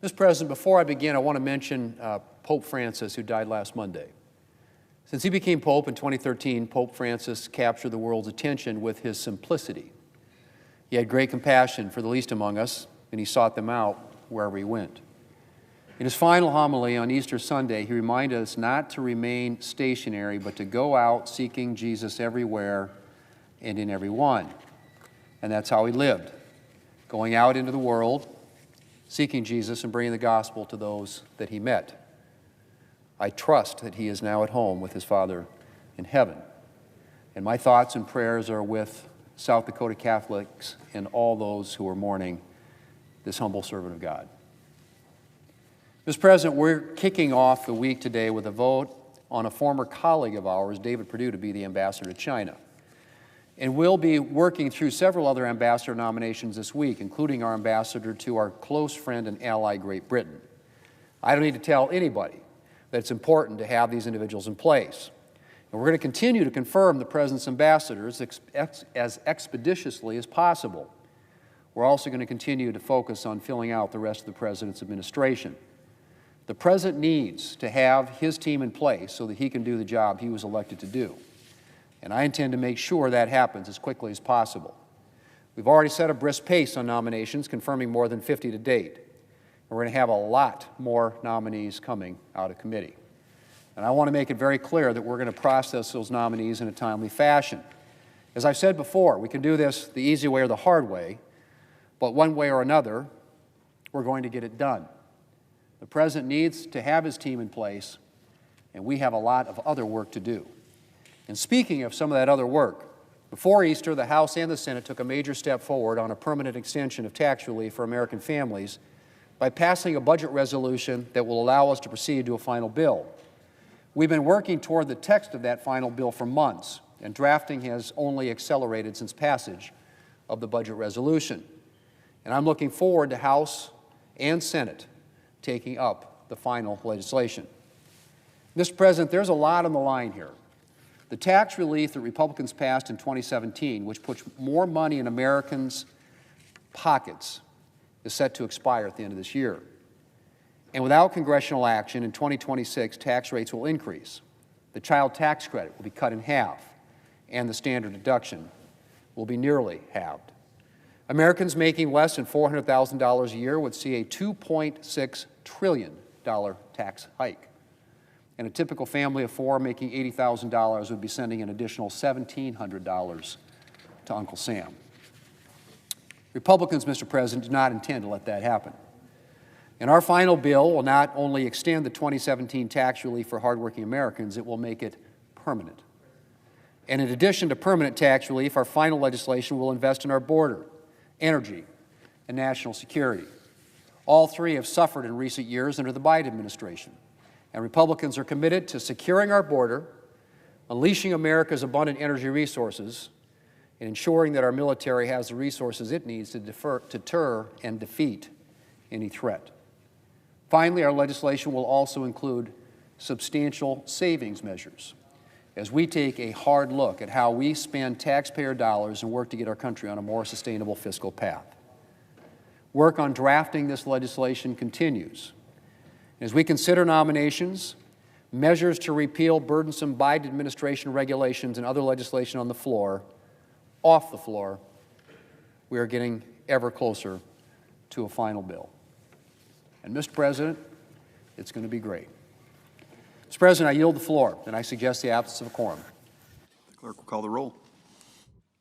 Mr. President, before I begin, I want to mention Pope Francis, who died last Monday. Since he became Pope in 2013, Pope Francis captured the world's attention with his simplicity. He had great compassion for the least among us, and he sought them out wherever he went. In his final homily on Easter Sunday, he reminded us not to remain stationary, but to go out seeking Jesus everywhere and in everyone. And that's how he lived, going out into the world, seeking Jesus and bringing the gospel to those that he met. I trust that he is now at home with his Father in heaven. And my thoughts and prayers are with South Dakota Catholics and all those who are mourning this humble servant of God. Mr. President, we're kicking off the week today with a vote on a former colleague of ours, David Perdue, to be the ambassador to China. And we'll be working through several other ambassador nominations this week, including our ambassador to our close friend and ally, Great Britain. I don't need to tell anybody that it's important to have these individuals in place. And we're going to continue to confirm the President's ambassadors as expeditiously as possible. We're also going to continue to focus on filling out the rest of the President's administration. The President needs to have his team in place so that he can do the job he was elected to do. And I intend to make sure that happens as quickly as possible. We've already set a brisk pace on nominations, confirming more than 50 to date. And we're going to have a lot more nominees coming out of committee. And I want to make it very clear that we're going to process those nominees in a timely fashion. As I've said before, we can do this the easy way or the hard way, but one way or another, we're going to get it done. The President needs to have his team in place, and we have a lot of other work to do. And speaking of some of that other work, before Easter, the House and the Senate took a major step forward on a permanent extension of tax relief for American families by passing a budget resolution that will allow us to proceed to a final bill. We've been working toward the text of that final bill for months, and drafting has only accelerated since passage of the budget resolution. And I'm looking forward to House and Senate taking up the final legislation. Mr. President, there's a lot on the line here. The tax relief that Republicans passed in 2017, which puts more money in Americans' pockets, is set to expire at the end of this year. And without congressional action, in 2026, tax rates will increase. The child tax credit will be cut in half, and the standard deduction will be nearly halved. Americans making less than $400,000 a year would see a $2.6 trillion tax hike. And a typical family of four making $80,000 would be sending an additional $1,700 to Uncle Sam. Republicans, Mr. President, do not intend to let that happen. And our final bill will not only extend the 2017 tax relief for hardworking Americans, it will make it permanent. And in addition to permanent tax relief, our final legislation will invest in our border, energy, and national security. All three have suffered in recent years under the Biden administration. And Republicans are committed to securing our border, unleashing America's abundant energy resources, and ensuring that our military has the resources it needs to deter and defeat any threat. Finally, our legislation will also include substantial savings measures as we take a hard look at how we spend taxpayer dollars and work to get our country on a more sustainable fiscal path. Work on drafting this legislation continues. As we consider nominations, measures to repeal burdensome Biden administration regulations and other legislation on the floor, off the floor, we are getting ever closer to a final bill. And Mr. President, it's going to be great. Mr. President, I yield the floor, and I suggest the absence of a quorum. The clerk will call the roll.